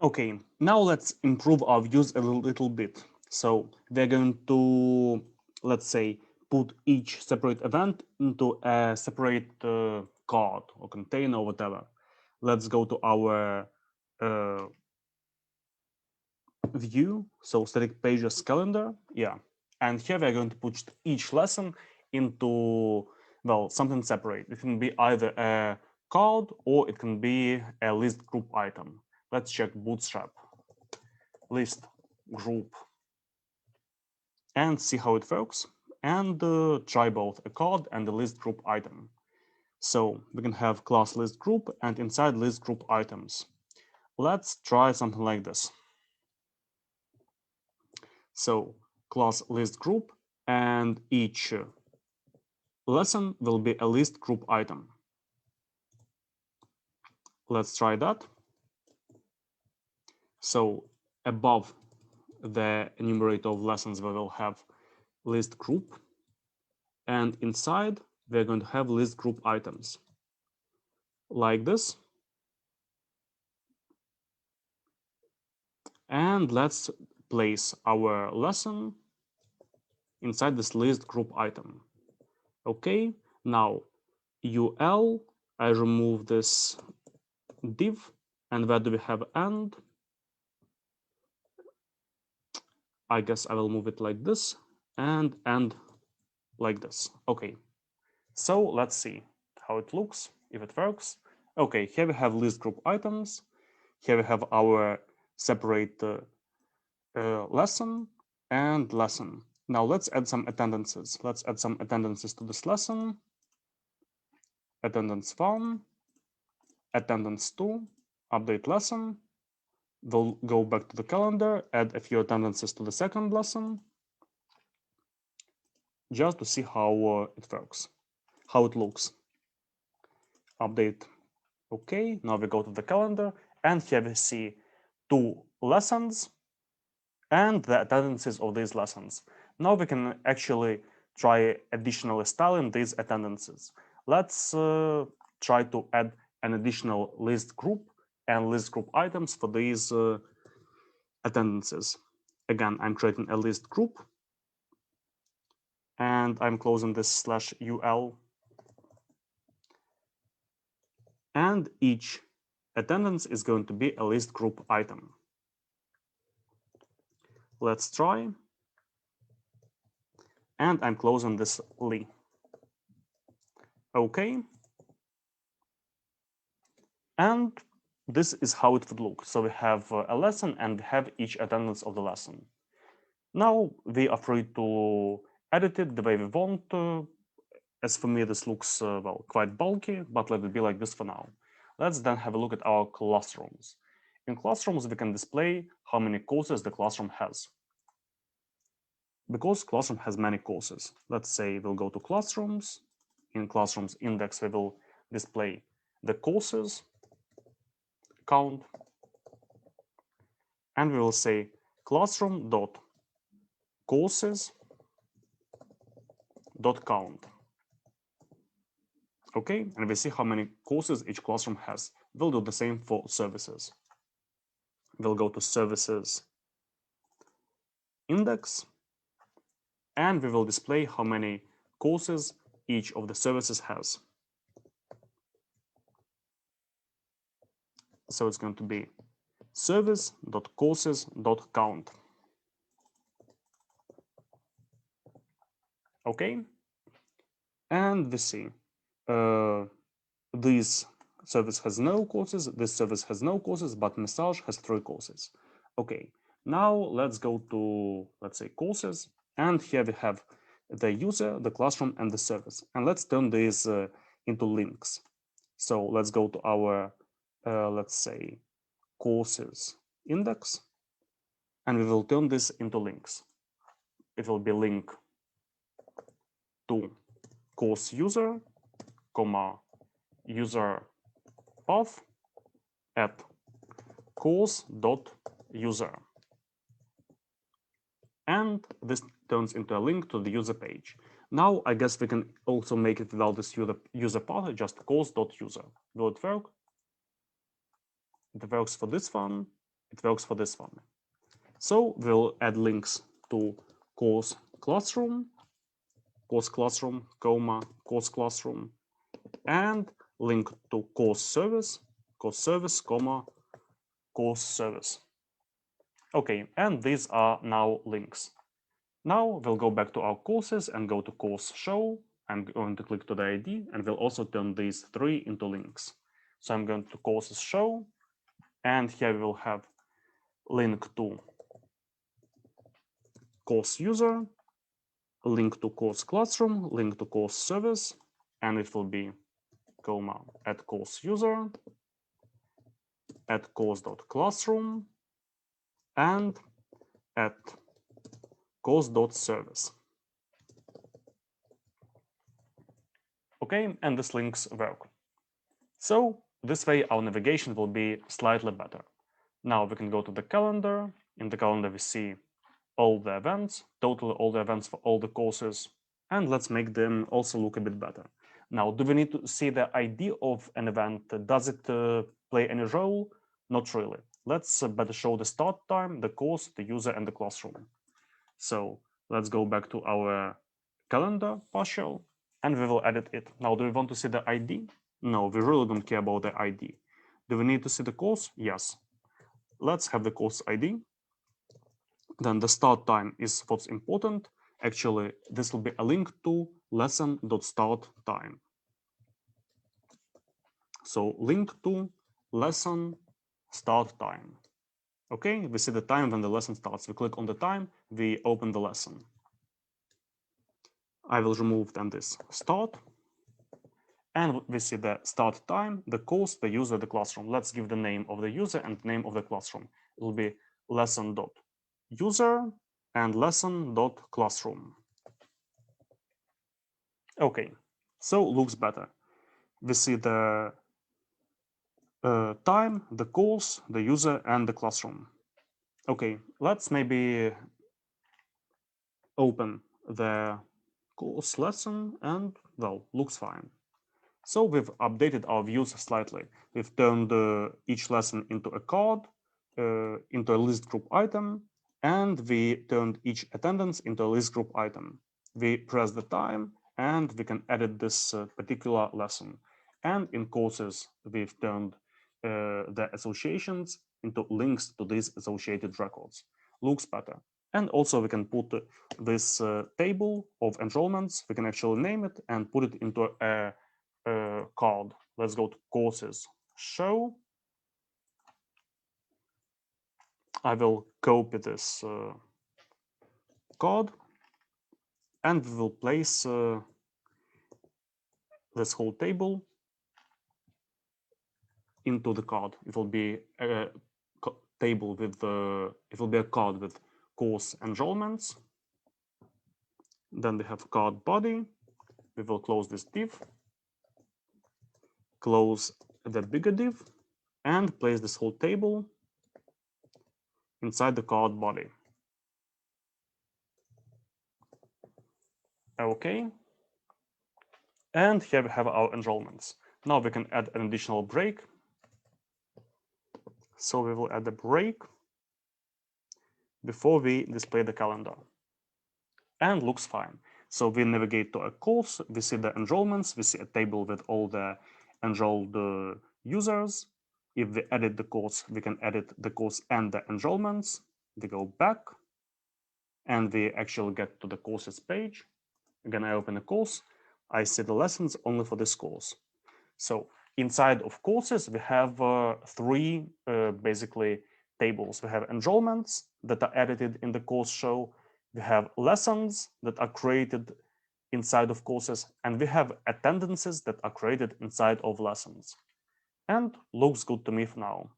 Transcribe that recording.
Okay, now let's improve our views a little bit. So we're going to, let's say, put each separate event into a separate card or container or whatever. Let's go to our uh, view, so static pages calendar, yeah. And here we're going to put each lesson into, well, something separate. It can be either a card or it can be a list group item. Let's check Bootstrap, list group, and see how it works. And try both a card and a list group item. So we can have class list group and inside list group items. Let's try something like this. So class list group and each lesson will be a list group item. Let's try that. So above the enumerator of lessons, we will have list group, and inside we're going to have list group items like this. And let's place our lesson inside this list group item. Okay, now UL, I remove this div, and where do we have end? I guess I will move it like this and end like this. Okay, so let's see how it looks, if it works. Okay, here we have list group items. Here we have our separate lesson and lesson. Now let's add some attendances. Let's add some attendances to this lesson. Attendance 1, attendance 2, update lesson. We'll go back to the calendar, add a few attendances to the second lesson, just to see how it works, how it looks. Update. Okay, now we go to the calendar, and here we see 2 lessons and the attendances of these lessons. Now we can actually try additional styling these attendances. Let's try to add an additional list group and list group items for these attendances. Again, I'm creating a list group and I'm closing this /ul. And each attendance is going to be a list group item. Let's try. And I'm closing this li. Okay. And this is how it would look. So we have a lesson and we have each attendance of the lesson. Now we are free to edit it the way we want. As for me, this looks, well, quite bulky, but let it be like this for now. Let's then have a look at our classrooms. In classrooms, we can display how many courses the classroom has. Because classroom has many courses, let's say we'll go to classrooms. In classrooms index, we will display the courses count, and we will say classroom dot courses dot count. Okay, and we see how many courses each classroom has. We'll do the same for services. We'll go to services index, and we will display how many courses each of the services has. So it's going to be service.courses.count. Okay, and we see this service has no courses, this service has no courses, but massage has 3 courses. Okay, now let's go to, let's say, courses, and here we have the user, the classroom, and the service. And let's turn these into links. So let's go to our, let's say, courses index, and we will turn this into links. It will be link to course user, comma, user path at course.user. And this turns into a link to the user page. Now, I guess we can also make it without this user path, just course.user. Will it work? It works for this one. It works for this one. So we'll add links to course classroom, comma, course classroom, and link to course service, comma, course service. Okay, and these are now links. Now we'll go back to our courses and go to course show. I'm going to click to the ID, and we'll also turn these three into links. So I'm going to courses show, and here we will have link to course user, link to course classroom, link to course service, and it will be comma at course user, at course.classroom, and at course.service. Okay, and these links work. So this way our navigation will be slightly better. Now we can go to the calendar. In the calendar we see all the events, totally all the events for all the courses, and let's make them also look a bit better. Now, do we need to see the ID of an event? Does it play any role? Not really. Let's better show the start time, the course, the user, and the classroom. So let's go back to our calendar partial, and we will edit it. Now, do we want to see the ID? No, we really don't care about the ID. Do we need to see the course? Yes. Let's have the course ID. Then the start time is what's important. Actually, this will be a link to lesson.start time. So link to lesson start time. Okay, we see the time when the lesson starts. We click on the time, we open the lesson. I will remove then this start. And we see the start time, the course, the user, the classroom. Let's give the name of the user and name of the classroom. It will be lesson.user and lesson.classroom. Okay, so looks better. We see the time, the course, the user, and the classroom. Okay, let's maybe open the course lesson and, well, looks fine. So we've updated our views slightly. We've turned each lesson into a card, into a list group item, and we turned each attendance into a list group item. We press the time, and we can edit this particular lesson. And in courses, we've turned the associations into links to these associated records. Looks better. And also we can put this table of enrollments, we can actually name it and put it into a card. Let's go to courses show. I will copy this card, and we will place this whole table into the card. It will be a table with it will be a card with course enrollments. Then we have card body. We will close this div, close the bigger div, and place this whole table inside the card body. Okay. And here we have our enrollments. Now we can add an additional break. So we will add a break before we display the calendar. And looks fine. So we navigate to a course, we see the enrollments, we see a table with all the enrolled users. If we edit the course, we can edit the course and the enrollments. We go back, and we actually get to the courses page. Again, I open a course. I see the lessons only for this course. So inside of courses, we have three basically tables. We have enrollments that are edited in the course show. We have lessons that are created inside of courses, and we have attendances that are created inside of lessons. And looks good to me for now.